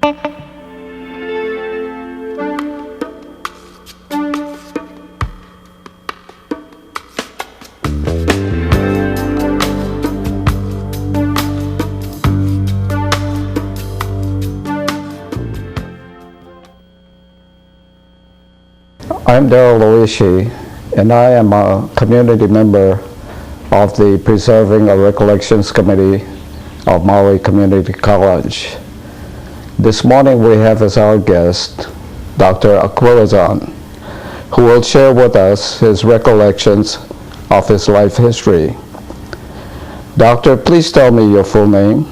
I'm Darrell Oishi, and I am a community member of the Preserving a Recollections Committee of Maui Community College. This morning we have as our guest Dr. Aquilizan, who will share with us his recollections of his life history. Doctor, please tell me your full name.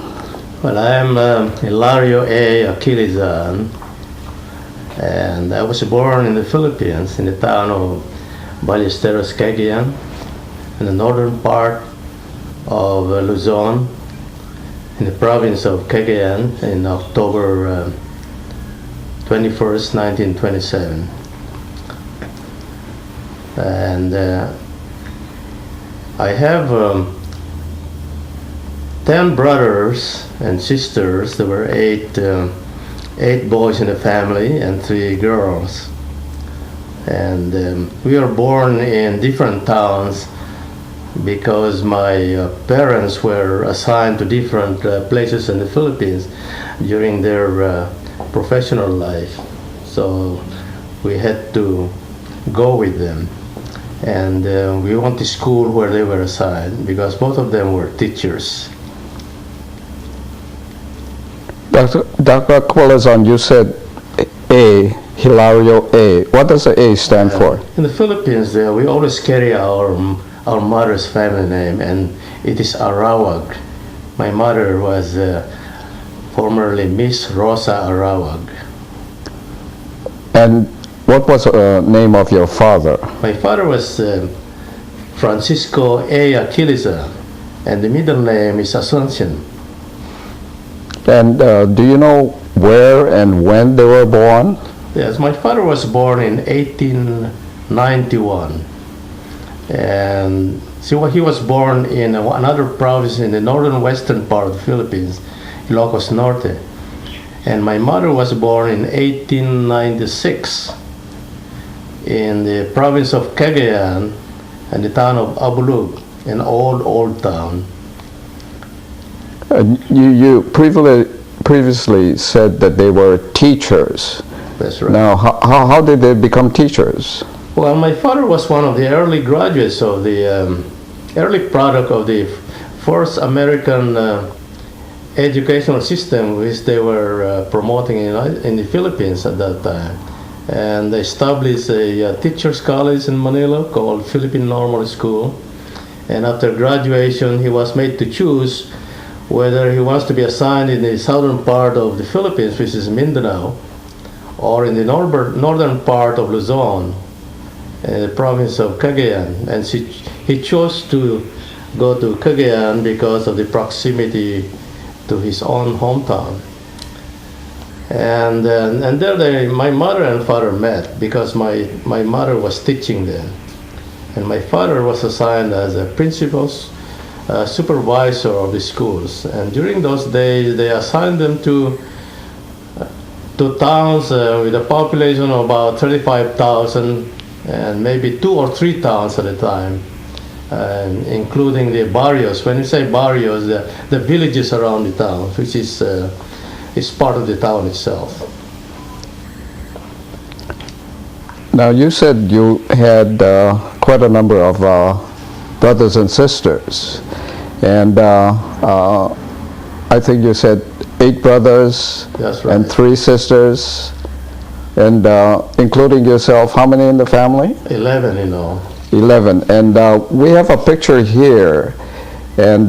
Well, I am Hilario Aquilizan, and I was born in the Philippines in the town of Ballesteros, Cagayan, in the northern part of Luzon, in the province of Cagayan, in October 21st, 1927. And I have 10 brothers and sisters. There were eight boys in the family and 3 girls. And we were born in different towns because my parents were assigned to different places in the Philippines during their professional life. So we had to go with them. And we went to school where they were assigned because both of them were teachers. Dr. Aquilizan, you said A, Hilario A. What does the A stand for? In the Philippines, we always carry our mother's family name, and it is Arawag. My mother was formerly Miss Rosa Arawag. And what was the name of your father? My father was Francisco A. Aquilizan, and the middle name is Asuncion. And do you know where and when they were born? Yes, my father was born in 1891. And so he was born in another province in the northern western part of the Philippines, Ilocos Norte. And my mother was born in 1896 in the province of Cagayan and the town of Abulug, an old town. You previously said that they were teachers. That's right. Now, how did they become teachers? Well, my father was one of the early graduates of the early product of the first American educational system, which they were promoting in the Philippines at that time. And they established a teacher's college in Manila called Philippine Normal School. And after graduation, he was made to choose whether he wants to be assigned in the southern part of the Philippines, which is Mindanao, or in the northern part of Luzon, the province of Cagayan. And he chose to go to Cagayan because of the proximity to his own hometown. And there my mother and father met because my mother was teaching them. And my father was assigned as a principal's supervisor of the schools. And during those days, they assigned them to towns with a population of about 35,000, and maybe 2 or 3 towns at a time, including the barrios. When you say barrios, the villages around the town, which is part of the town itself. Now, you said you had quite a number of brothers and sisters, and I think you said 8 brothers. That's right. And 3 sisters, and including yourself, how many in the family? 11 in all. 11, and we have a picture here, and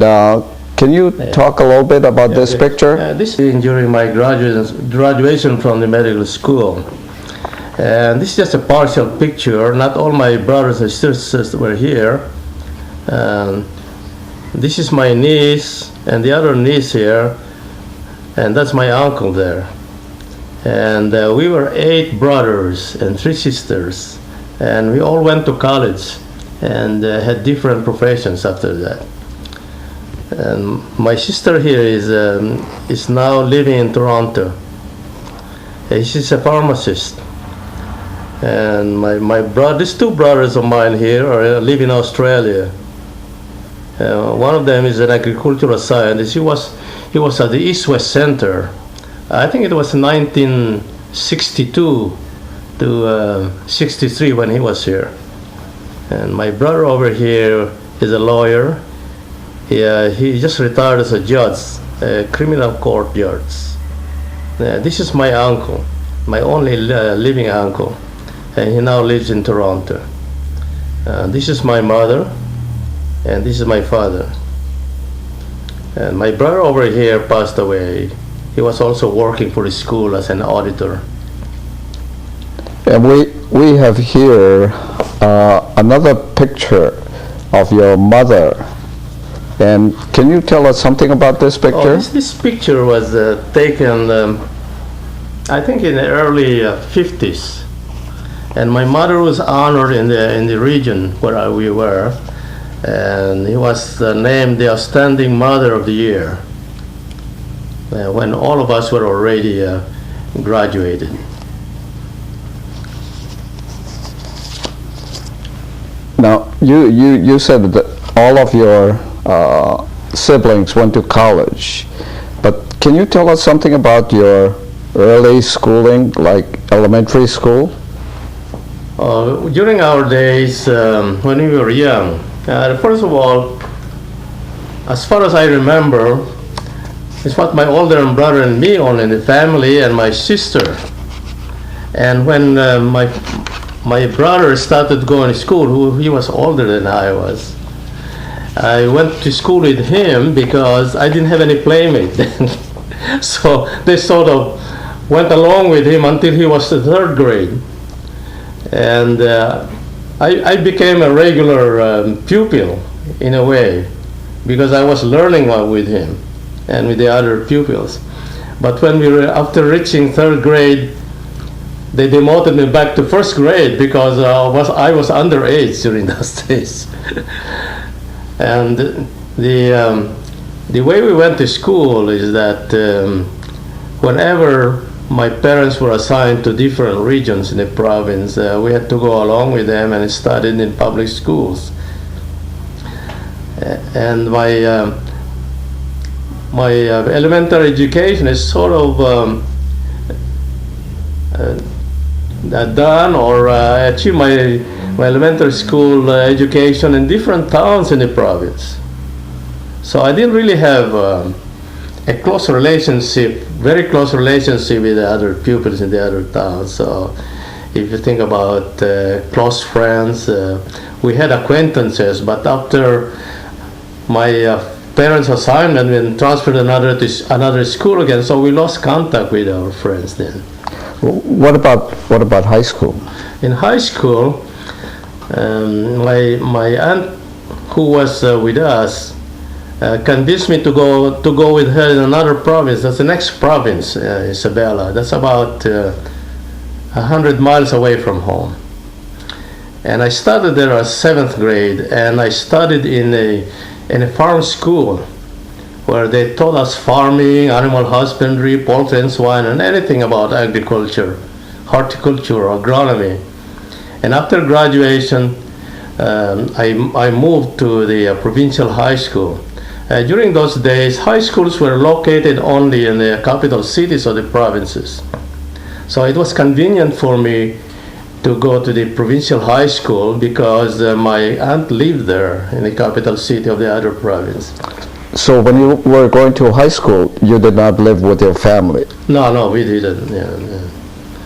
can you talk a little bit about this picture? This is during my graduation from the medical school. And this is just a partial picture. Not all my brothers and sisters were here. This is my niece and the other niece here, and that's my uncle there. And we were 8 brothers and 3 sisters, and we all went to college and had different professions after that. And my sister here is now living in Toronto. He's a pharmacist. And these two brothers of mine here live in Australia. One of them is an agricultural scientist. He was at the East-West Center. I think it was 1962 to 63 when he was here. And my brother over here is a lawyer. He just retired as a judge, a criminal court judge. This is my uncle, my only living uncle, and he now lives in Toronto. This is my mother, and this is my father. And my brother over here passed away. He was also working for the school as an auditor. And we have here another picture of your mother. And can you tell us something about this picture? This picture was taken, I think, in the early 50s. And my mother was honored in the region where we were. And he was named the Outstanding Mother of the Year when all of us were already graduated. Now, you said that all of your siblings went to college, but can you tell us something about your early schooling, like elementary school? During our days when we were young, first of all, as far as I remember, it's what my older brother and me only in the family, and my sister. And when my brother started going to school, he was older than I was, I went to school with him because I didn't have any playmate then. So they sort of went along with him until he was the third grade. And I became a regular pupil in a way because I was learning with him and with the other pupils. But when we were after reaching third grade, they demoted me back to first grade because I was underage during those days. And the way we went to school is that whenever my parents were assigned to different regions in the province, we had to go along with them and studied in public schools. And my elementary education is sort of done, or I achieved my elementary school education in different towns in the province. So I didn't really have a very close relationship with the other pupils in the other towns. So if you think about close friends, we had acquaintances, but after my parents' assignment, we transferred to another school again, so we lost contact with our friends then. What about high school? In high school, my aunt, who was with us, convinced me to go with her in another province. That's the next province, Isabela. That's about 100 miles away from home. And I started there as 7th grade, and I studied in a farm school where they taught us farming, animal husbandry, poultry and swine, and anything about agriculture, horticulture, agronomy. And after graduation, I moved to the provincial high school. During those days, high schools were located only in the capital cities of the provinces. So it was convenient for me to go to the provincial high school because my aunt lived there in the capital city of the other province. So when you were going to high school, you did not live with your family? No, we didn't. Yeah.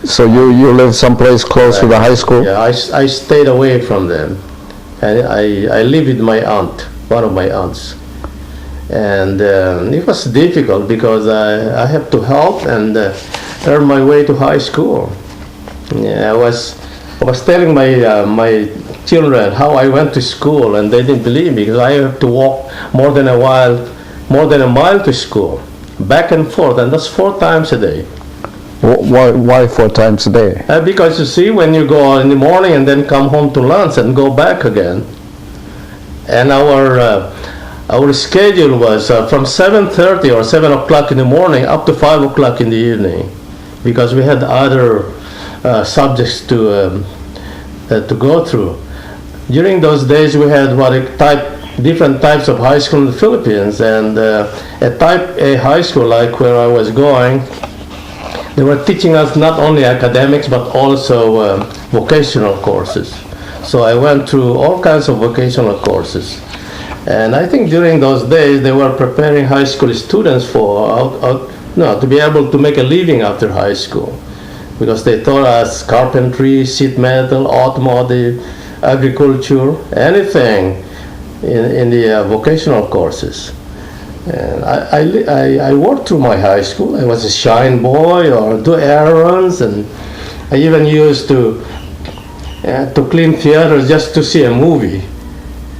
So you lived someplace close to the high school? Yeah, I stayed away from them. And I lived with my aunt, one of my aunts. And it was difficult because I had to help and earn my way to high school. Yeah, I was telling my children how I went to school, and they didn't believe me because I have to walk more than a mile to school, back and forth, and that's 4 times a day. Why 4 times a day? Because you see, when you go in the morning and then come home to lunch and go back again, and our schedule was from 7:30 or 7 o'clock in the morning up to 5 o'clock in the evening. because we had other subjects to go through. During those days, we had different types of high school in the Philippines, and at Type A high school, like where I was going, they were teaching us not only academics but also vocational courses. So I went through all kinds of vocational courses. And I think during those days they were preparing high school students to be able to make a living after high school, because they taught us carpentry, sheet metal, automotive, agriculture, anything in the vocational courses. And I worked through my high school. I was a shine boy or do errands, and I even used to clean theaters just to see a movie.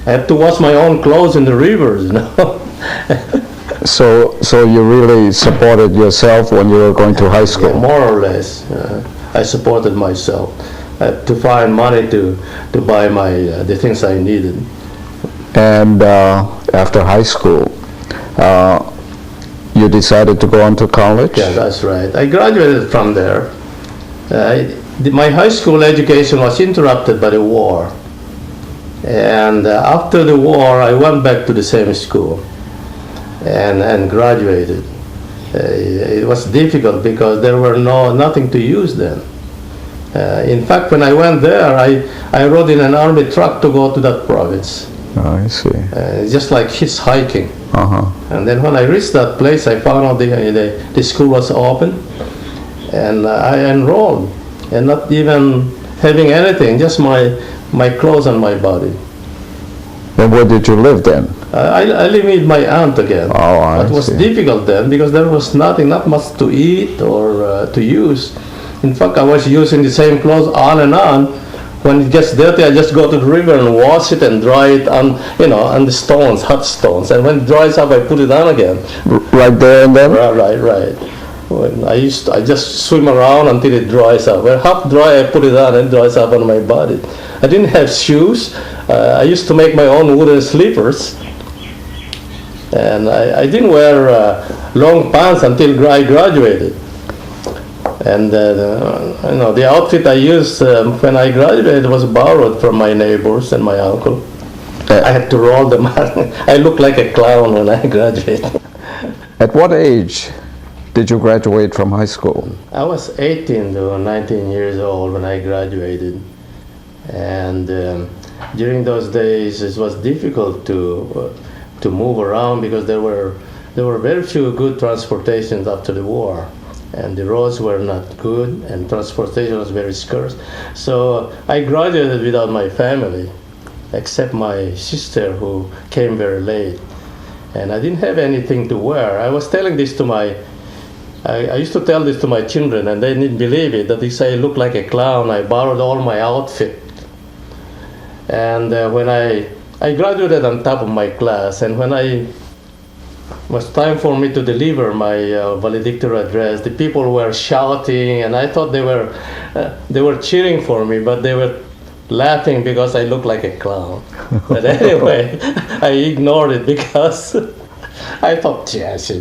I had to wash my own clothes in the rivers, So you really supported yourself when you were going to high school? Yeah, more or less. I supported myself. I had to find money to buy the things I needed. And after high school, you decided to go on to college? Yeah, that's right. I graduated from there. My high school education was interrupted by the war. And after the war, I went back to the same school and graduated. It was difficult because there were nothing to use then. In fact, when I went there, I rode in an army truck to go to that province. Oh, I see. Just like hitchhiking. Uh-huh. And then when I reached that place, I found out the school was open, and I enrolled, and not even having anything, just my clothes on my body. And where did you live then? I lived with my aunt again. Oh, I It was see. difficult then because there was not much to eat or to use. In fact, I was using the same clothes on and on. When it gets dirty, I just go to the river and wash it and dry it on the stones, hot stones. And when it dries up, I put it on again. Right there and then? Right. When I just swim around until it dries up. When half dry, I put it on and it dries up on my body. I didn't have shoes. I used to make my own wooden slippers. And I didn't wear long pants until I graduated. And the outfit I used when I graduated was borrowed from my neighbors and my uncle. I had to roll them out. I looked like a clown when I graduated. At what age did you graduate from high school? I was 18 to 19 years old when I graduated. And during those days, it was difficult to move around because there were very few good transportations after the war. And the roads were not good, and transportation was very scarce. So I graduated without my family, except my sister, who came very late. And I didn't have anything to wear. I was telling this to I used to tell this to my children, and they didn't believe it, that they say I look like a clown. I borrowed all my outfit. And when I graduated on top of my class, and when it was time for me to deliver my valedictory address, the people were shouting, and I thought they were cheering for me, but they were laughing because I looked like a clown. But anyway, I ignored it because I thought, yes,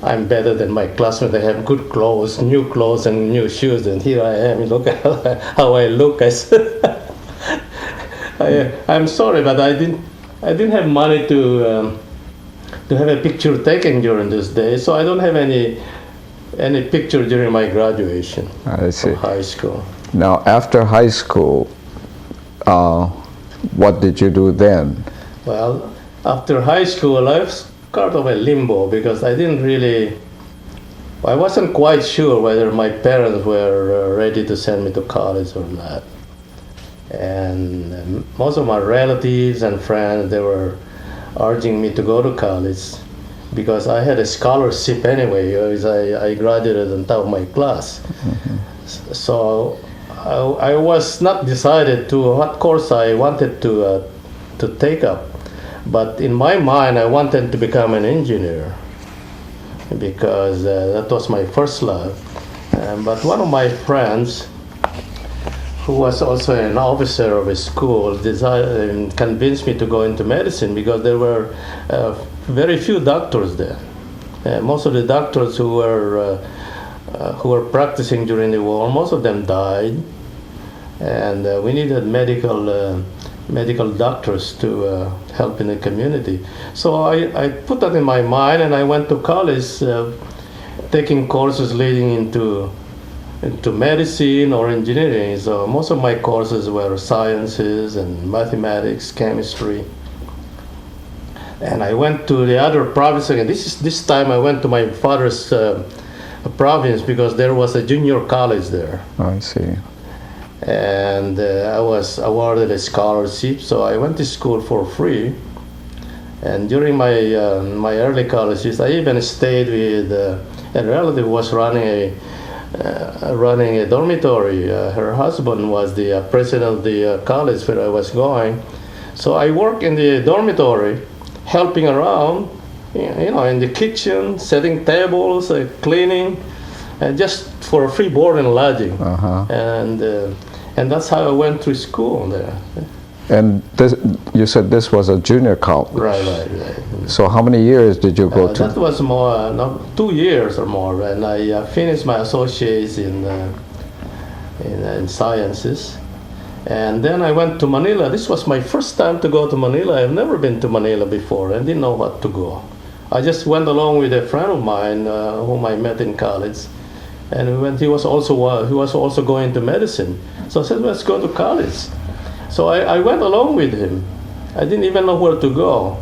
I'm better than my classmates. They have good clothes, new clothes, and new shoes, and here I am. Look at how I look. I said, I'm sorry, but I didn't have money to have a picture taken during this day, so I don't have any picture during my graduation from high school. Now, after high school, what did you do then? Well, after high school, I was kind of a limbo because I wasn't quite sure whether my parents were ready to send me to college or not. And most of my relatives and friends, they were urging me to go to college because I had a scholarship anyway, because I graduated on top of my class. Mm-hmm. So I was not decided to what course I wanted to take up, but in my mind I wanted to become an engineer because that was my first love. But one of my friends, who was also an officer of a school, convinced me to go into medicine because there were very few doctors there. Most of the doctors who were who were practicing during the war. Most of them died, and we needed medical doctors to help in the community. So I put that in my mind, and I went to college, taking courses leading into medicine or engineering. So most of my courses were sciences and mathematics, chemistry. And I went to the other province again. This time I went to my father's province because there was a junior college there. I see. And I was awarded a scholarship, so I went to school for free. And during my early college years, I even stayed with a relative who was running a dormitory. Her husband was the president of the college where I was going. So I worked in the dormitory, helping around, in the kitchen, setting tables, cleaning, just for free board and lodging. And that's how I went through school there. And you said this was a junior college. Right. So how many years did you go to? That was more, 2 years or more, and I finished my associates in sciences. And then I went to Manila. This was my first time to go to Manila. I've never been to Manila before. I didn't know what to go. I just went along with a friend of mine whom I met in college. And he was also going to medicine. So I said, let's go to college. So I went along with him. I didn't even know where to go.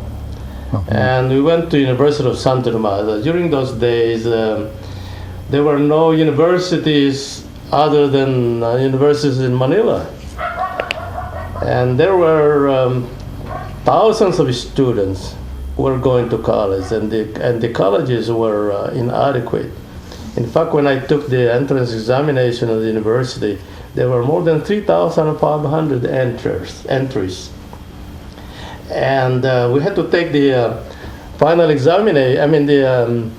And we went to University of Santo Tomas. During those days, there were no universities other than universities in Manila. And there were thousands of students who were going to college, and the colleges were inadequate. In fact, when I took the entrance examination of the university, there were more than 3,500 entries. And we had to take the final examination, the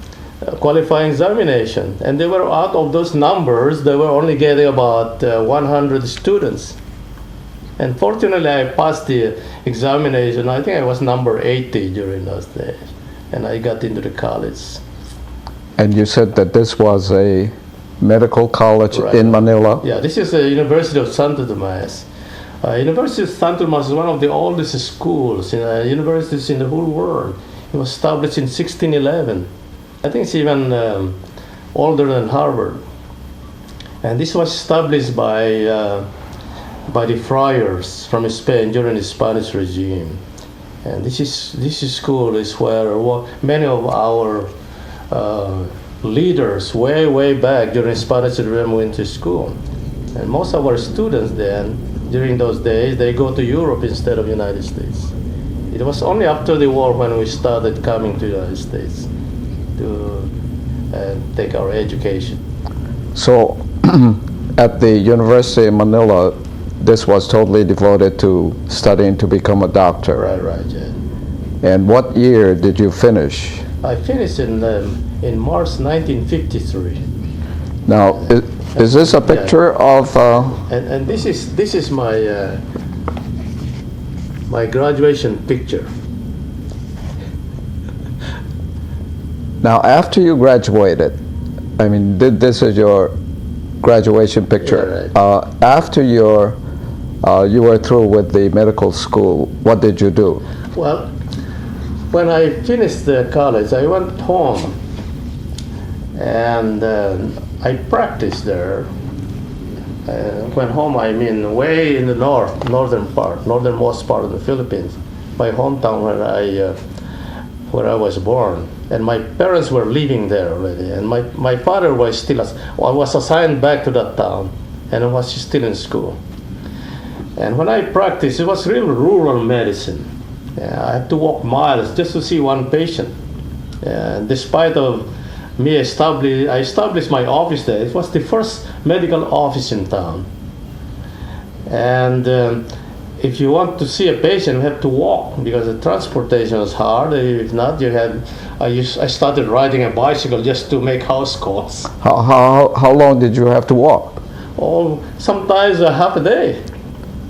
qualifying examination. And they were, out of those numbers, they were only getting about 100 students. And fortunately, I passed the examination. I think I was number 80 during those days. And I got into the college. And you said that this was a medical college in Manila? Yeah, this is the University of Santo Tomas. University of Santo Tomas is one of the oldest schools, universities in the whole world. It was established in 1611. I think it's even older than Harvard. And this was established by the friars from Spain during the Spanish regime. And this school is where many of our leaders way back during Spanish regime went to school. And most of our students then, during those days, they go to Europe instead of United States. It was only after the war when we started coming to the United States to take our education. So at the University of Manila, this was totally devoted to studying to become a doctor. Right, yeah. And what year did you finish? I finished in March 1953. Now, is this a picture of? And this is my my graduation picture. Now, after you graduated, this is your graduation picture. Yeah, right. After you were through with the medical school, what did you do? Well, when I finished the college, I went home, and I practiced there. Went home, way in the northernmost part of the Philippines, my hometown where I was born. And my parents were living there already, and my father was was assigned back to that town, and I was still in school. And when I practiced, it was real rural medicine. I had to walk miles just to see one patient. Despite of me I established my office there. It was the first medical office in town. And if you want to see a patient, you have to walk because the transportation is hard. If not, I started riding a bicycle just to make house calls. How long did you have to walk? Oh, sometimes a half a day.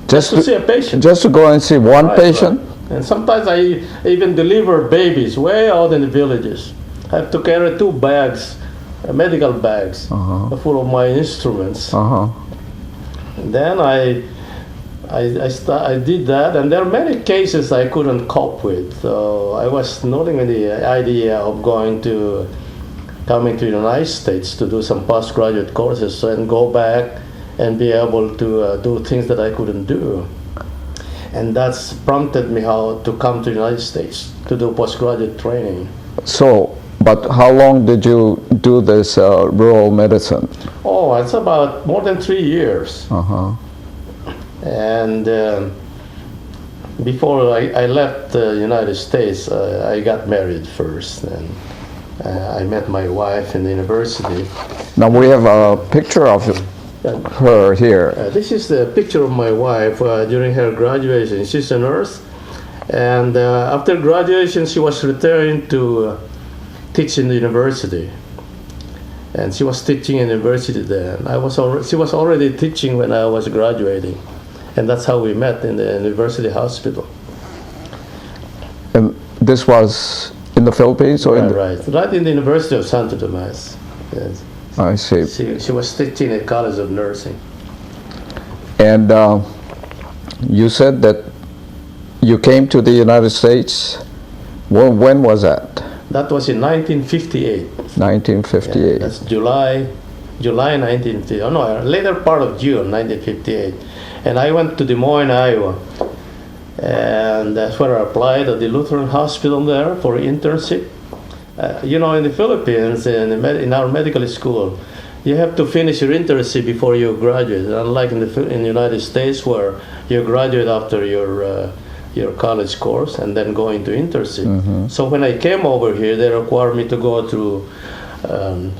Just to see a patient. Just to go and see one patient? Right. And sometimes I even deliver babies way out in the villages. I have to carry 2 bags medical bags full of my instruments. Then I did that, and there are many cases I couldn't cope with. So I was noting the idea of coming to the United States to do some postgraduate courses and go back and be able to do things that I couldn't do. And that's prompted me how to come to the United States to do postgraduate training. So, but how long did you do this rural medicine? Oh, it's about more than 3 years. And before I left the United States, I got married first, and I met my wife in the university. Now we have a picture of her here. This is the picture of my wife during her graduation. She's a nurse, and after graduation, she was returning to teach in the university. And she was teaching in university then. She was already teaching when I was graduating. And that's how we met in the university hospital. And this was in the Philippines, or right in the University of Santo Tomas. Yes. I see. She was teaching at College of Nursing. And you said that you came to the United States. When was that? That was in 1958. 1958. Yeah, that's July 1950. Oh no, later part of June 1958. And I went to Des Moines, Iowa, and that's where I applied at the Lutheran Hospital there for internship. In the Philippines, in our medical school, you have to finish your internship before you graduate. Unlike in the United States, where you graduate after your college course and then go into internship. So when I came over here, they required me to go through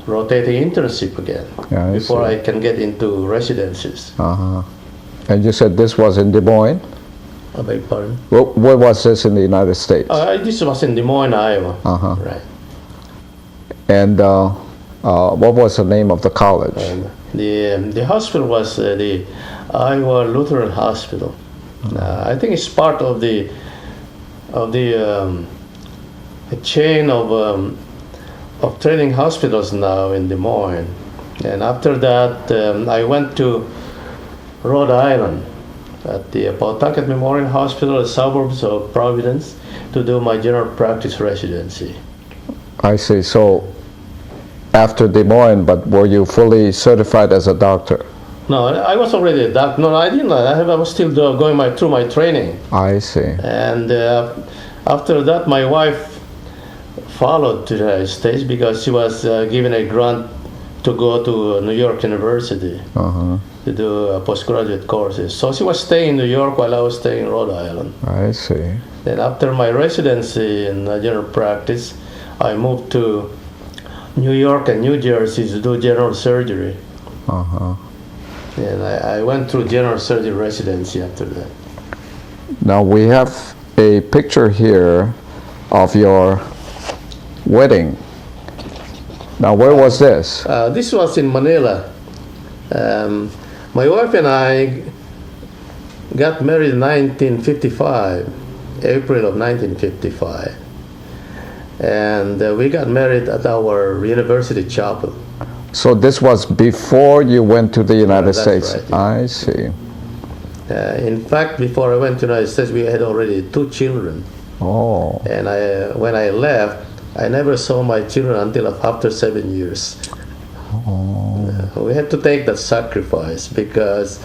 rotating internship again before I can get into residencies. And you said this was in Des Moines? I beg pardon? Where was this in the United States? This was in Des Moines, Iowa. Right. And what was the name of the college? The hospital was the Iowa Lutheran Hospital. I think it's part of the chain of training hospitals now in Des Moines. And after that, I went to Rhode Island at the Pawtucket Memorial Hospital, the suburbs of Providence, to do my general practice residency. I see. So after Des Moines, but were you fully certified as a doctor? No, I was already a doctor. No, I didn't. I was still going through my training. I see. And after that, my wife followed to the United States because she was given a grant to go to New York University to do postgraduate courses. So she was staying in New York while I was staying in Rhode Island. I see. Then after my residency in general practice, I moved to New York and New Jersey to do general surgery. And I went through general surgery residency after that. Now we have a picture here of your wedding. Now where was this? This was in Manila. My wife and I got married in 1955, April of 1955. And we got married at our university chapel. So this was before you went to the United States? Right, yeah. I see. In fact, before I went to the United States, we had already 2 children. Oh. And when I left, I never saw my children until after 7 years. We had to take that sacrifice because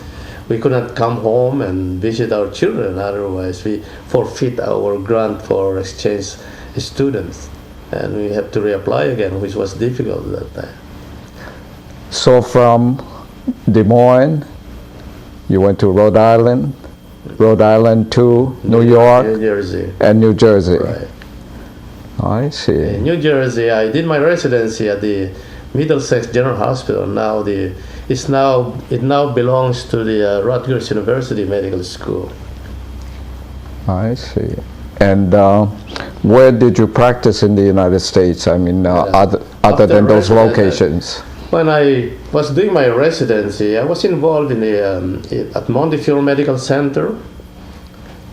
we could not come home and visit our children. Otherwise, we forfeit our grant for exchange students. And we have to reapply again, which was difficult at that time. So from Des Moines, you went to Rhode Island to New York, New Jersey. And New Jersey. Right. I see. In New Jersey, I did my residency at the Middlesex General Hospital. It now belongs to the Rutgers University Medical School. I see. And where did you practice in the United States? I mean, other than those locations. When I was doing my residency, I was involved in at Montefiore Medical Center,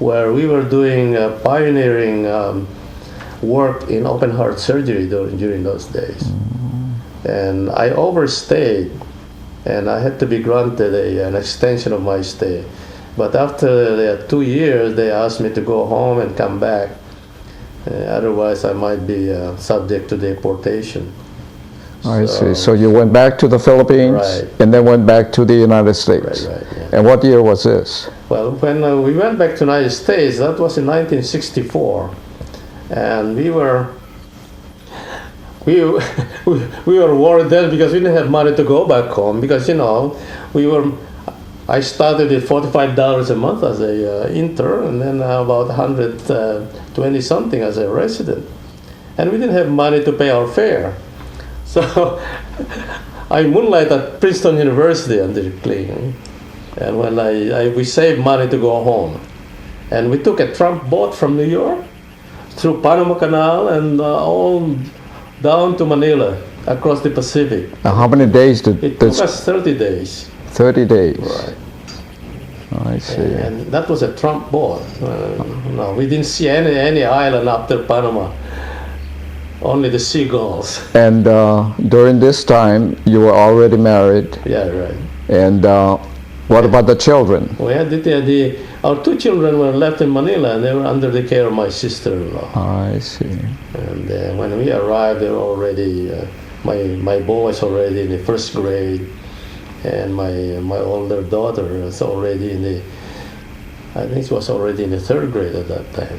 where we were doing pioneering work in open heart surgery during those days. and I overstayed, and I had to be granted an extension of my stay. But after the 2 years, they asked me to go home and come back. Otherwise, I might be subject to deportation. I see. So you went back to the Philippines, Right. and then went back to the United States. Right, yeah. And what year was this? Well, when we went back to the United States, that was in 1964, and we were worried then because we didn't have money to go back home, because I started at $45 a month as a intern, and then about 120 something as a resident, and we didn't have money to pay our fare. So I moonlighted at Princeton University under cleaning, and when we saved money to go home, and we took a tramp boat from New York through Panama Canal and all down to Manila across the Pacific. Now, how many days did It this? took us 30 days. 30 days. Right. I see. And that was a Trump boat. No, we didn't see any island after Panama. Only the seagulls. And during this time, you were already married. Yeah, right. And what about the children? We had our 2 children were left in Manila, and they were under the care of my sister-in-law. I see. And when we arrived, they were already, my boy was already in the 1st grade, and my older daughter was already I think she was already in the 3rd grade at that time.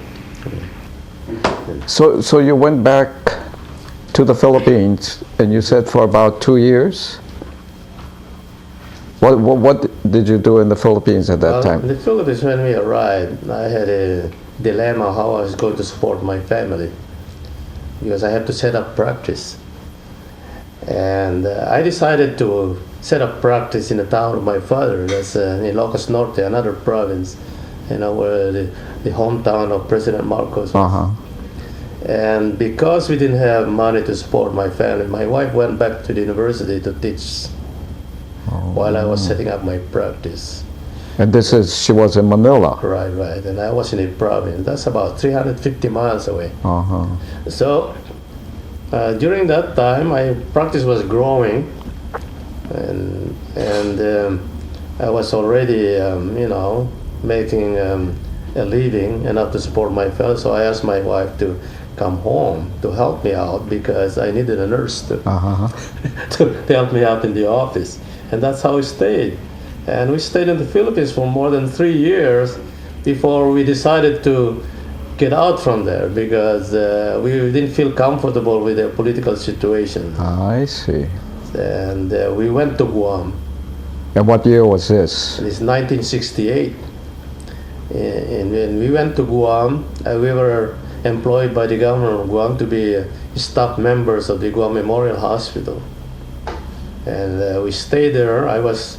So you went back to the Philippines, and you said for about 2 years? What did you do in the Philippines at that time? In the Philippines, when we arrived, I had a dilemma how I was going to support my family, because I had to set up practice. And I decided to set up practice in the town of my father, that's in Ilocos Norte, another province, where the hometown of President Marcos was. Uh-huh. And because we didn't have money to support my family, my wife went back to the university to teach while I was setting up my practice. And she was in Manila. Right. And I was in a province. That's about 350 miles away. Uh-huh. So during that time, my practice was growing, and I was already, making a living enough to support my family. So I asked my wife to come home to help me out, because I needed a nurse to help me out in the office. And that's how we stayed. And we stayed in the Philippines for more than 3 years before we decided to get out from there, because we didn't feel comfortable with the political situation. I see. And we went to Guam. And what year was this? It's 1968. And when we went to Guam, we were employed by the government of Guam to be staff members of the Guam Memorial Hospital. And we stayed there. I was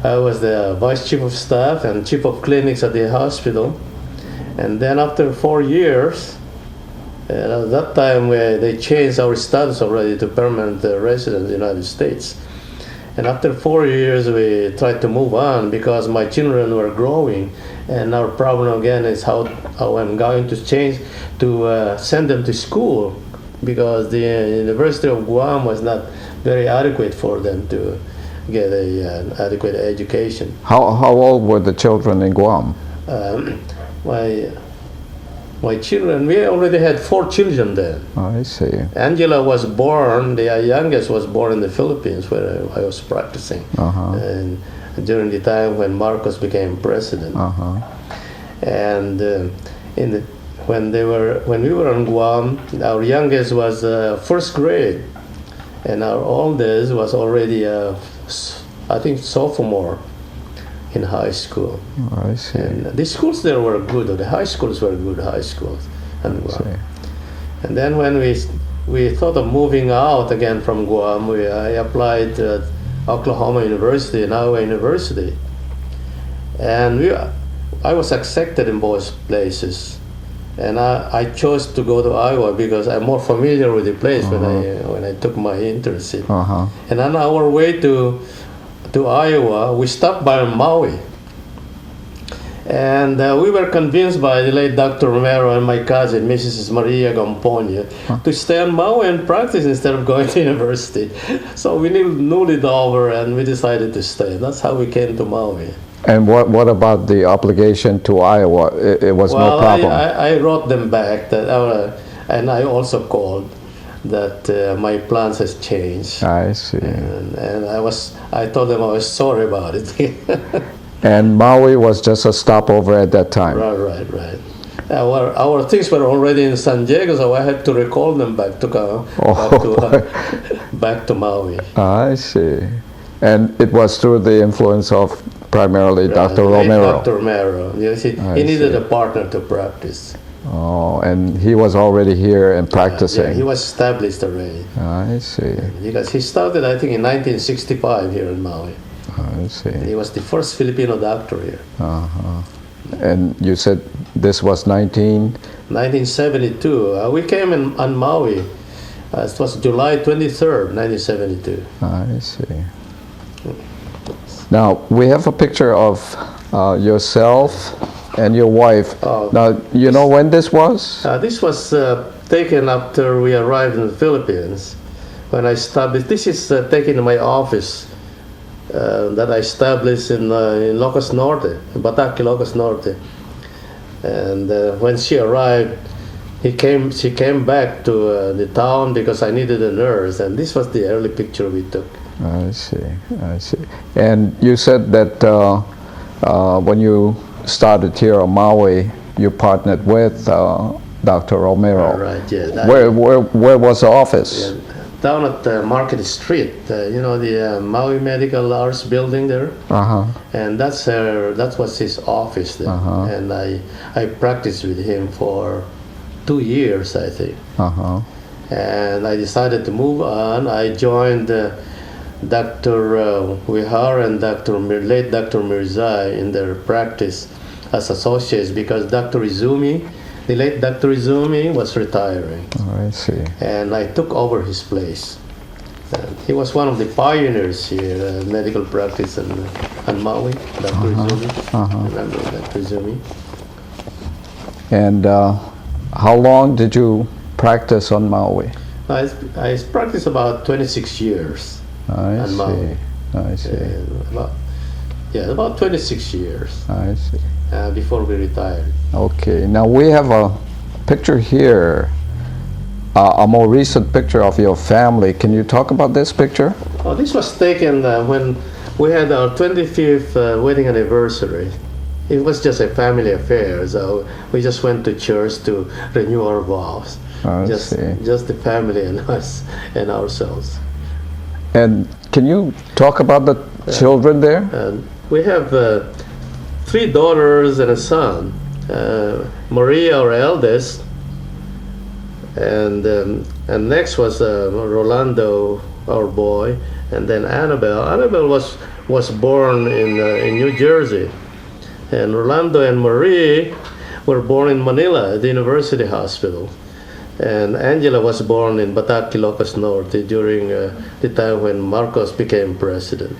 the vice chief of staff and chief of clinics at the hospital. And then after 4 years, at that time they changed our status already to permanent resident in the United States. And after 4 years, we tried to move on because my children were growing. And our problem again is how I'm going to send them to school, because the University of Guam was not very adequate for them to get an adequate education. How old were the children in Guam? My children, we already had 4 children then. I see. Angela was born, the youngest was born in the Philippines, where I was practicing. And during the time when Marcos became president. And when we were in Guam, our youngest was 1st grade, and our oldest was already I think sophomore in high school. I see. And the schools there were good, the high schools were good high schools. And then when we thought of moving out again from Guam, I applied to Oklahoma University and Iowa University, and I was accepted in both places, and I chose to go to Iowa because I'm more familiar with the place when I took my internship. And on our way to Iowa, we stopped by Maui, And we were convinced by the late Dr. Romero and my cousin, Mrs. Maria Gomponia, to stay on Maui and practice instead of going to university. So we knew it over and we decided to stay. That's how we came to Maui. And what about the obligation to Iowa? It was no problem. I wrote them back, and I also called that my plans has changed. I see. And I told them I was sorry about it. And Maui was just a stopover at that time. Right. Our things were already in San Diego, so I had to recall them back to Maui. I see. And it was through the influence of primarily Dr. Romero. Dr. Romero. Yes, he needed a partner to practice. Oh, and he was already here and practicing. Yeah, he was established already. I see. Because he started, I think, in 1965 here in Maui. I see. He was the first Filipino doctor here. And you said this was 1972. We came on Maui. It was July 23rd, 1972. I see. Now, we have a picture of yourself and your wife. Now, you know when this was? This was taken after we arrived in the Philippines. When I established, this is taken in my office that I established in Ilocos Norte, Bataki, Ilocos Norte. And when she arrived, she came back to the town because I needed a nurse, and this was the early picture we took. I see. And you said that when you started here on Maui, you partnered with Dr. Romero. Right, yeah. Where was the office? Yeah, down at Market Street, the Maui Medical Arts building there. And that was his office there. And I practiced with him for 2 years, I think. And I decided to move on. I joined Dr. Wihar and late Dr. Mirzai in their practice as associates because Dr. Izumi, the late Dr. Izumi, was retiring. I see. And I took over his place. And he was one of the pioneers here, medical practice on Maui, Dr. Izumi. Remember Dr. Izumi? And how long did you practice on Maui? I practiced about 26 years. I see. About 26 years. I see. Before we retired. Okay. Now we have a picture here, a more recent picture of your family. Can you talk about this picture? Oh, this was taken when we had our 25th wedding anniversary. It was just a family affair, so we just went to church to renew our vows. Just the family and us and ourselves. And can you talk about the children there? We have 3 daughters and a son. Maria, our eldest, and next was Rolando, our boy, and then Annabelle. Annabelle was born in New Jersey, and Rolando and Marie were born in Manila at the University Hospital. And Angela was born in Bataki, Ilocos Norte during the time when Marcos became president.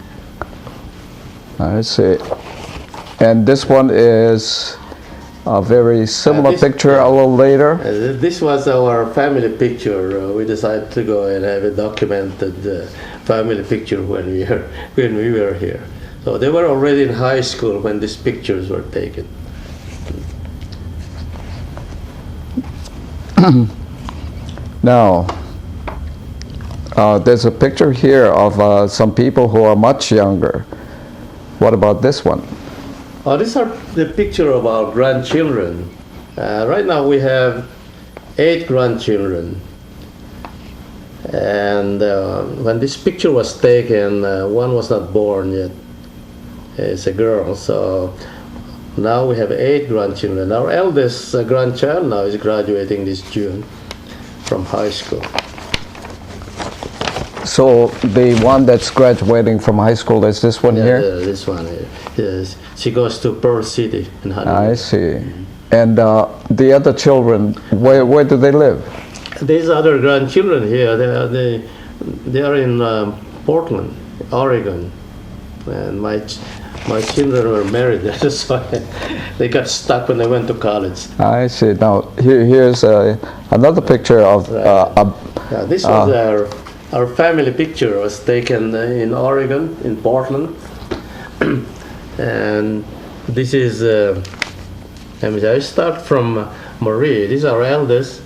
I see. And this one is a very similar picture a little later. This was our family picture. We decided to go and have a documented family picture when we were here. So they were already in high school when these pictures were taken. Now, there's a picture here of some people who are much younger. What about this one? These are the picture of our grandchildren. Right now we have 8 grandchildren. And when this picture was taken, one was not born yet. It's a girl. So now we have 8 grandchildren. Our eldest grandchild now is graduating this June from high school. So the one that's graduating from high school is this one here? Yeah, this one here. Yes. She goes to Pearl City in Honolulu. I see. And the other children, where do they live? These other grandchildren here, they are in Portland, Oregon. And my children were married there. That's why they got stuck when they went to college. I see. Now, here's another picture of Yeah, this was our family picture. It was taken in Oregon, in Portland. And this is, I start from Marie. This is our eldest.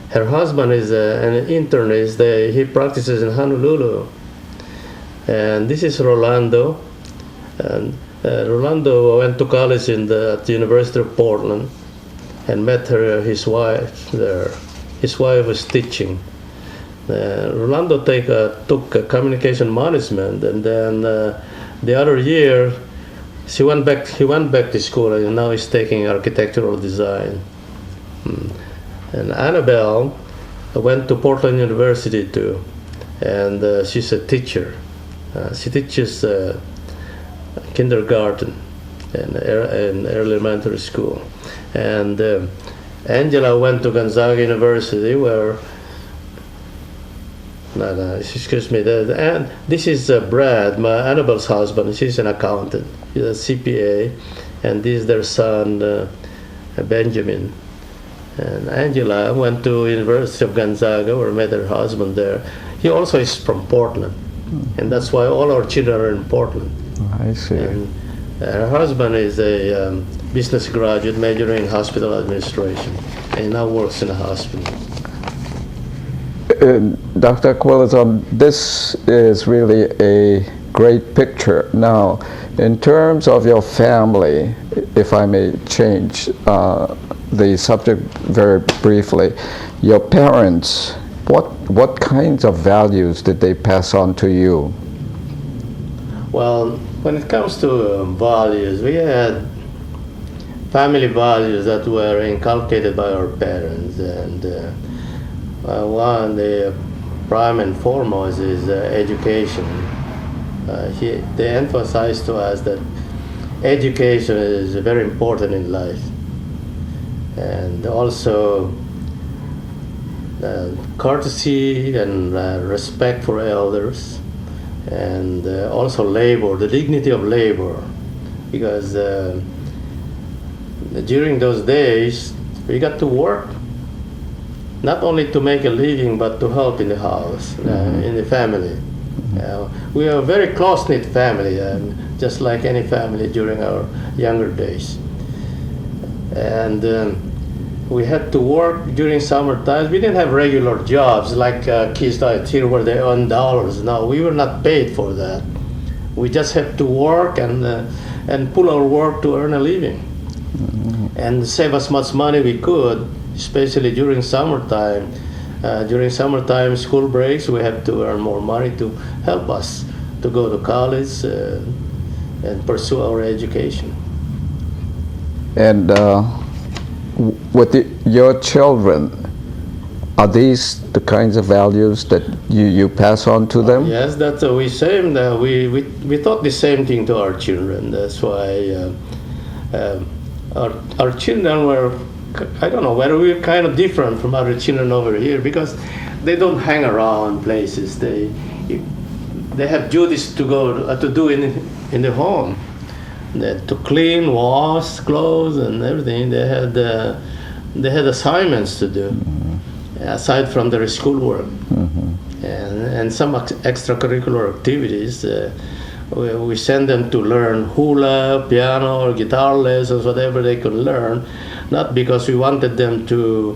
Her husband is an internist. He practices in Honolulu. And this is Rolando. And Rolando went to college at the University of Portland and met his wife there. His wife was teaching. Rolando took communication management, and then the other year he went back to school, and now he's taking architectural design. And Annabelle went to Portland University too, and she's a teacher. She teaches kindergarten and elementary school. And Angela went to Gonzaga University, where excuse me. And this is Brad, Annabelle's husband. She's an accountant. He's a CPA, and this is their son Benjamin. And Angela went to University of Gonzaga, where I met her husband there. He also is from Portland, and that's why all our children are in Portland. I see. And her husband is a business graduate majoring in hospital administration, and he now works in a hospital. Dr. Aquilizan, this is really a great picture. Now, in terms of your family, if I may change the subject very briefly, your parents, what kinds of values did they pass on to you? Well, when it comes to values, we had family values that were inculcated by our parents, and one, the prime and foremost is education. They emphasized to us that education is very important in life, and also courtesy and respect for elders, and also labor, the dignity of labor, because during those days we got to work not only to make a living but to help in the house, in the family. We are a very close-knit family, just like any family during our younger days. And we had to work during summer times. We didn't have regular jobs like kids out here where they earn dollars. No, we were not paid for that. We just had to work and pull our work to earn a living and save as much money we could, especially during summertime. During summertime school breaks, we had to earn more money to help us to go to college and pursue our education. And with your children, are these the kinds of values that you pass on to them? Yes, that's we same. We taught the same thing to our children. That's why our children were, I don't know, whether we're kind of different from other children over here, because they don't hang around places. They have duties to go to do in the home, to clean, wash clothes and everything. They had assignments to do aside from their schoolwork, and some extracurricular activities. We send them to learn hula, piano, or guitar lessons, whatever they could learn, not because we wanted them to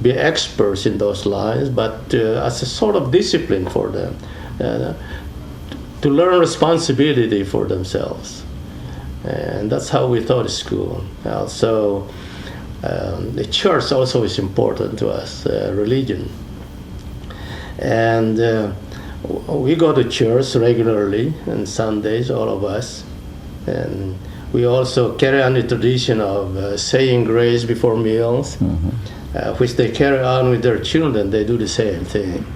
be experts in those lines, but as a sort of discipline for them, to learn responsibility for themselves. And that's how we taught school. Also, the church also is important to us, religion. And we go to church regularly on Sundays, all of us. And we also carry on the tradition of saying grace before meals, which they carry on with their children. They do the same thing.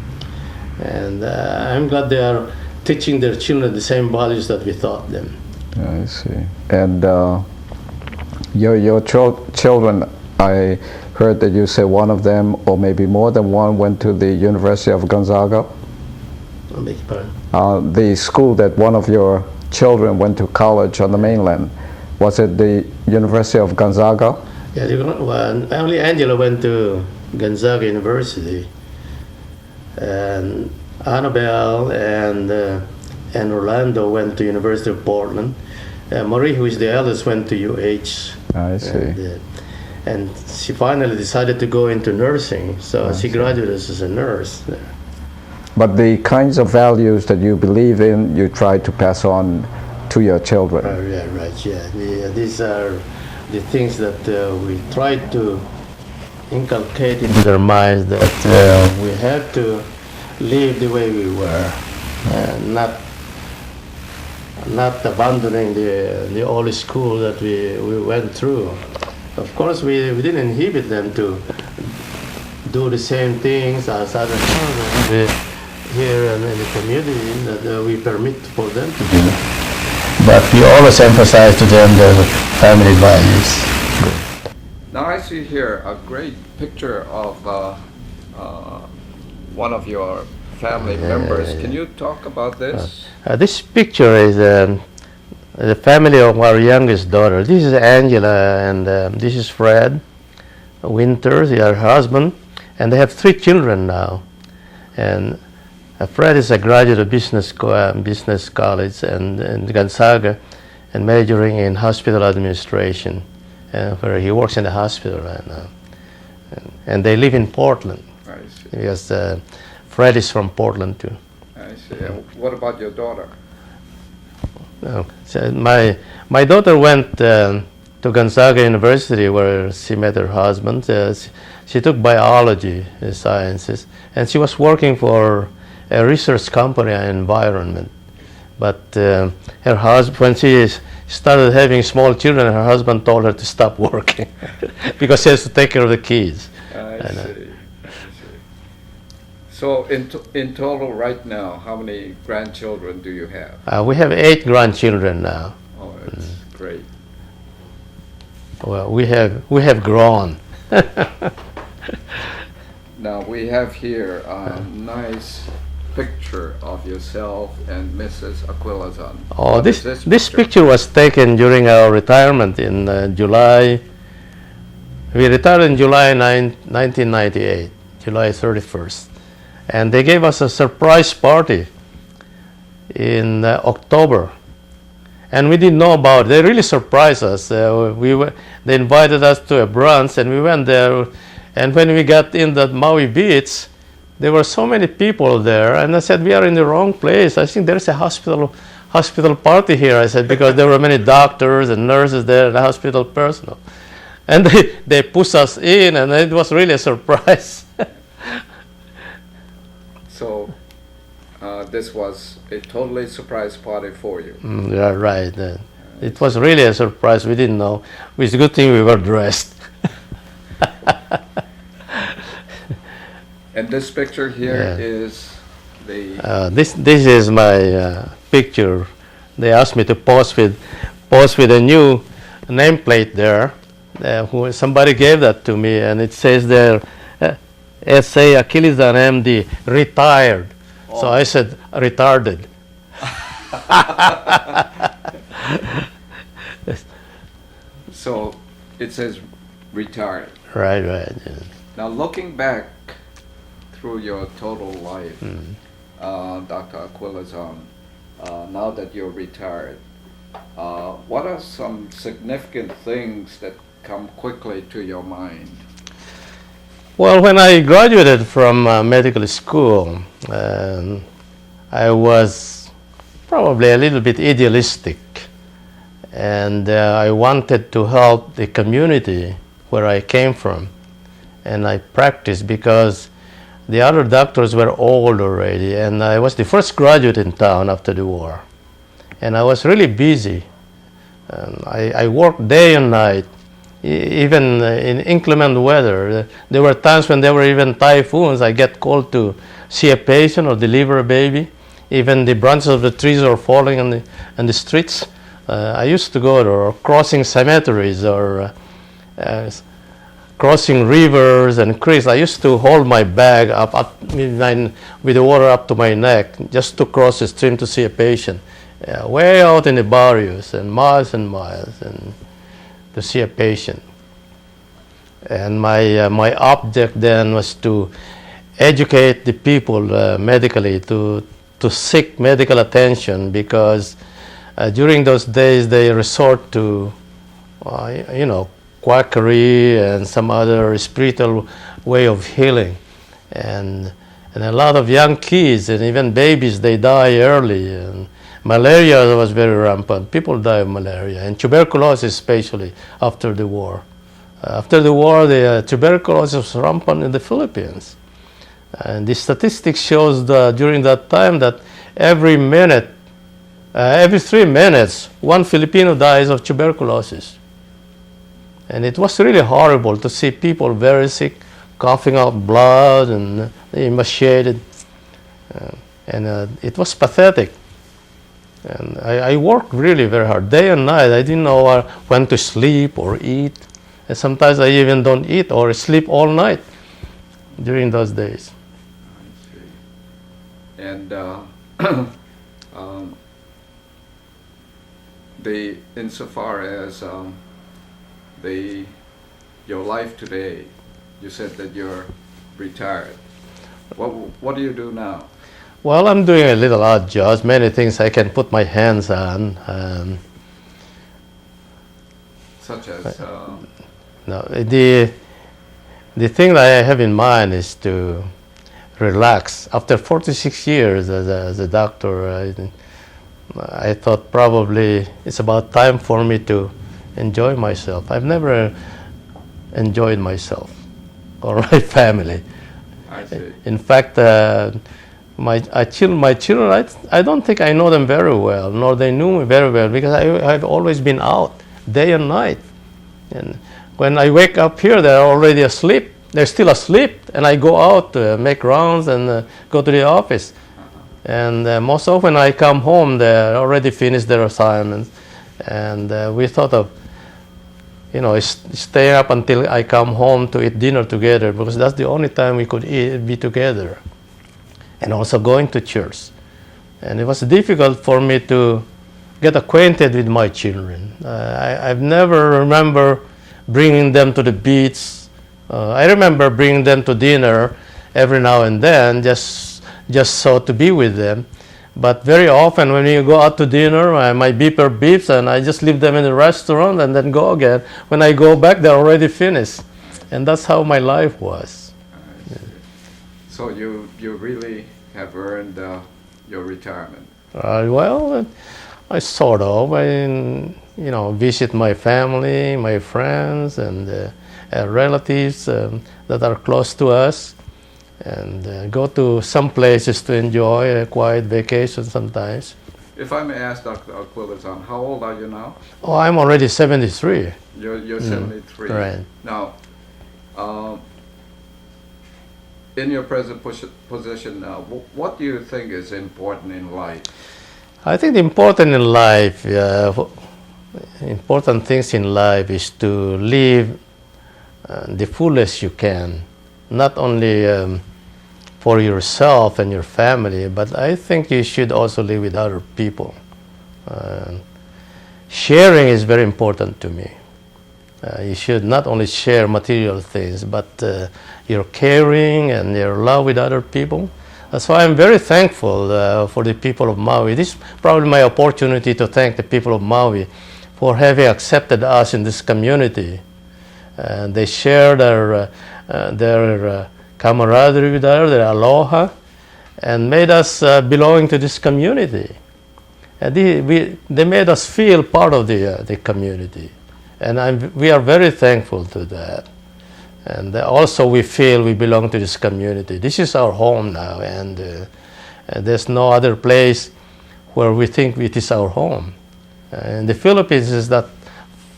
And I'm glad they are teaching their children the same values that we taught them. I see. And your children, I heard that you say one of them, or maybe more than one, went to the University of Gonzaga. I beg your pardon? The school that one of your children went to college on the mainland. Was it the University of Gonzaga? Yeah, only Angela went to Gonzaga University, and Annabelle and Orlando went to University of Portland. Marie, who is the eldest, went to UH. I see. And she finally decided to go into nursing, so she graduated as a nurse there. But the kinds of values that you believe in, you try to pass on to your children. These are the things that we try to inculcate into their minds, that we have to live the way we were, not abandoning the old school that we went through. Of course, we didn't inhibit them to do the same things as other children here in the community that we permit for them to do. But we always emphasize to them the family values. Now I see here a great picture of one of your family members. Can you talk about this? This picture is the family of our youngest daughter. This is Angela, and this is Fred Winters, her husband, and they have 3 children now. And Fred is a graduate of business college and Gonzaga, and majoring in hospital administration, where he works in the hospital right now. And they live in Portland. I see. Because Fred is from Portland too. I see. And what about your daughter? So my daughter went to Gonzaga University, where she met her husband. She took biology sciences, and she was working for a research company on environment. But her husband, when she started having small children, her husband told her to stop working because she has to take care of the kids. I see. So in total right now, how many grandchildren do you have? We have 8 grandchildren now. Oh, that's great. Well, we have grown. Now we have here a nice picture of yourself and Mrs. Aquilizan. Oh, this picture was taken during our retirement in July. We retired in July 1998, July 31st. And they gave us a surprise party in October. And we didn't know about it. They really surprised us. They invited us to a brunch, and we went there. And when we got in the Maui beach, there were so many people there. And I said, we are in the wrong place. I think there's a hospital party here. I said, because there were many doctors and nurses there and hospital personnel. And they pushed us in, and it was really a surprise. So this was a totally surprise party for you. Yeah, right. It was really a surprise. We didn't know. It's a good thing we were dressed. And this picture here is the... This is my picture. They asked me to pose with a new nameplate there. Somebody gave that to me, and it says there, S.A. Aquilizan, MD, retired. Oh. So I said, retarded. So it says retired. Right. Yeah. Now looking back through your total life, Dr. Aquilizan, now that you're retired, what are some significant things that come quickly to your mind? Well, when I graduated from medical school, I was probably a little bit idealistic, and I wanted to help the community where I came from, and I practiced because the other doctors were old already, and I was the first graduate in town after the war, and I was really busy. I worked day and night. Even in inclement weather. There were times when there were even typhoons. I get called to see a patient or deliver a baby. Even the branches of the trees are falling on the streets. I used to go there, or crossing cemeteries, or crossing rivers and creeks. I used to hold my bag up with the water up to my neck just to cross the stream to see a patient. Yeah, way out in the barrios and miles and to see a patient. And my object then was to educate the people medically to seek medical attention, because during those days they resort to quackery and some other spiritual way of healing, and a lot of young kids and even babies, they die early, and malaria was very rampant. People die of malaria, and tuberculosis especially after the war. After the war, the tuberculosis was rampant in the Philippines. And the statistics shows that during that time that every 3 minutes, one Filipino dies of tuberculosis. And it was really horrible to see people very sick, coughing out blood and emaciated. It was pathetic. And I worked really very hard, day and night. I didn't know when to sleep or eat. And sometimes I even don't eat or sleep all night during those days. I see. And insofar as your life today, you said that you're retired. What do you do now? Well, I'm doing a little odd jobs, many things I can put my hands on. Such as? No, the thing that I have in mind is to relax. After 46 years as a doctor, I thought probably it's about time for me to enjoy myself. I've never enjoyed myself or my family. I see. In fact, my children, I don't think I know them very well, nor they knew me very well, because I've always been out day and night. And when I wake up here, they're already asleep. They're still asleep, and I go out to make rounds and go to the office. And most often I come home, they already finished their assignments. And we thought of, staying up until I come home to eat dinner together, because that's the only time we could be together. And also going to church. And it was difficult for me to get acquainted with my children. I've never remember bringing them to the beach. I remember bringing them to dinner every now and then, just so to be with them. But very often when we go out to dinner, my beeper beeps and I just leave them in the restaurant and then go again. When I go back, they're already finished. And that's how my life was. So you really have earned your retirement? Well, I sort of. I visit my family, my friends, and relatives that are close to us, and go to some places to enjoy a quiet vacation sometimes. If I may ask, Dr. Aquilizan, how old are you now? Oh, I'm already 73. You're 73. Right. Now, in your present position now, what do you think is important in life? I think the important things in life is to live the fullest you can, not only for yourself and your family, but I think you should also live with other people. Sharing is very important to me. You should not only share material things, but your caring and your love with other people. That's why I'm very thankful for the people of Maui. This is probably my opportunity to thank the people of Maui for having accepted us in this community. They share their camaraderie with us, their aloha, and made us belong to this community. And they made us feel part of the community. And we are very thankful to that. And also we feel we belong to this community. This is our home now, and there's no other place where we think it is our home. And the Philippines is that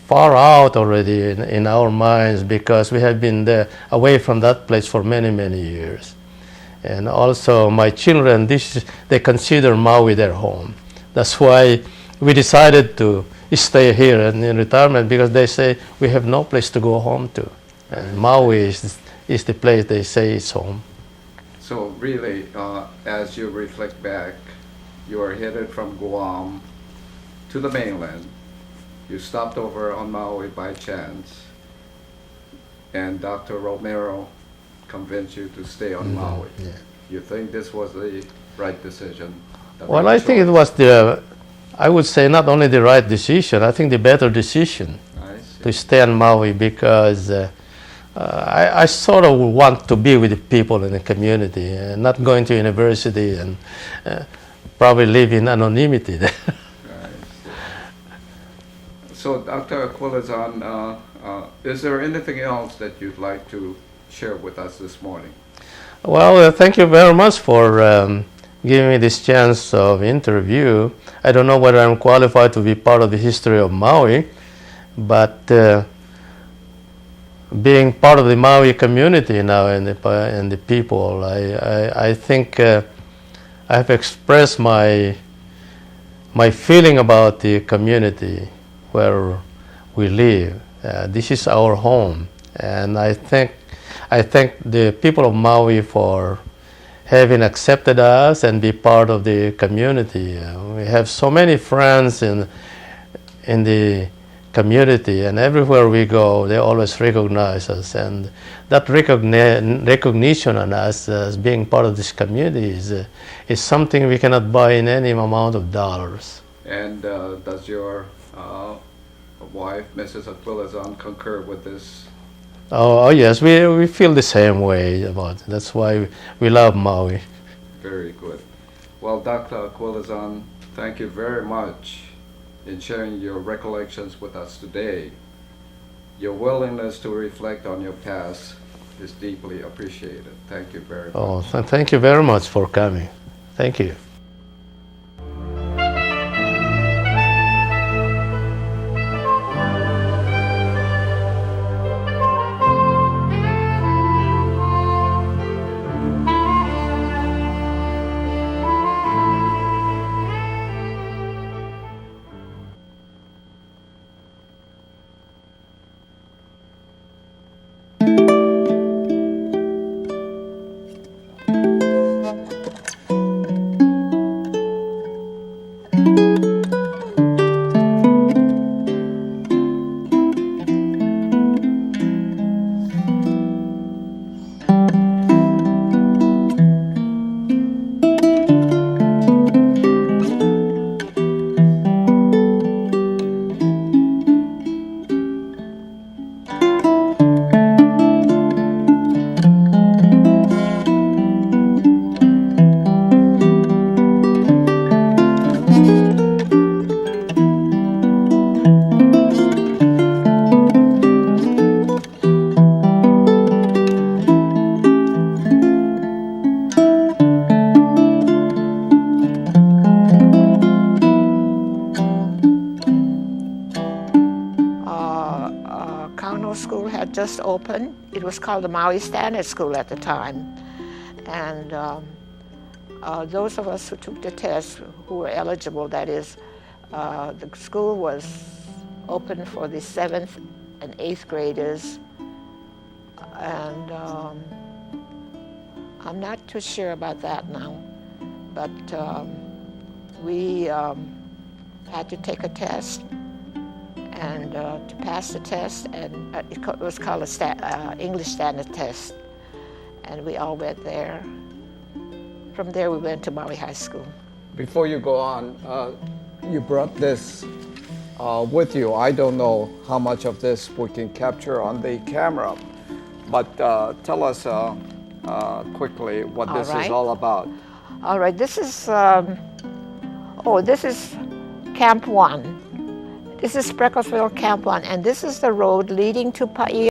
far out already in our minds, because we have been there away from that place for many, many years. And also my children, they consider Maui their home. That's why we decided to stay here in retirement, because they say we have no place to go home to. And Maui is the place they say is home. So really, as you reflect back, you are headed from Guam to the mainland. You stopped over on Maui by chance, and Dr. Romero convinced you to stay on Maui. Yeah. You think this was the right decision? Well, I think it was I would say not only the right decision, I think the better decision to stay on Maui, because I sort of want to be with the people in the community, not going to university and probably live in anonymity there. So, Dr. Aquilizan, is there anything else that you'd like to share with us this morning? Well, thank you very much for giving me this chance of interview. I don't know whether I'm qualified to be part of the history of Maui, but being part of the Maui community now and the people, I think I've expressed my feeling about the community where we live. This is our home, and I thank the people of Maui for having accepted us and be part of the community. We have so many friends in the community, and everywhere we go, they always recognize us. And that recognition on us as being part of this community is something we cannot buy in any amount of dollars. And does your wife, Mrs. Aquilizan, concur with this? Oh yes, we feel the same way about it. That's why we love Maui. Very good. Well, Dr. Aquilizan, thank you very much in sharing your recollections with us today. Your willingness to reflect on your past is deeply appreciated. Thank you very much. Oh, thank you very much for coming. Thank you. School had just opened. It was called the Maui Standard School at the time. And those of us who took the test, who were eligible, that is, the school was open for the 7th and 8th graders. And I'm not too sure about that now, but we had to take a test, and to pass the test, and it was called a English Standard Test, and we all went there. From there, we went to Maui High School. Before you go on, you brought this with you. I don't know how much of this we can capture on the camera, but tell us quickly what this is all about. All right, this is, this is Camp 1. This is Sprecklesville Camp 1, and this is the road leading to Paia.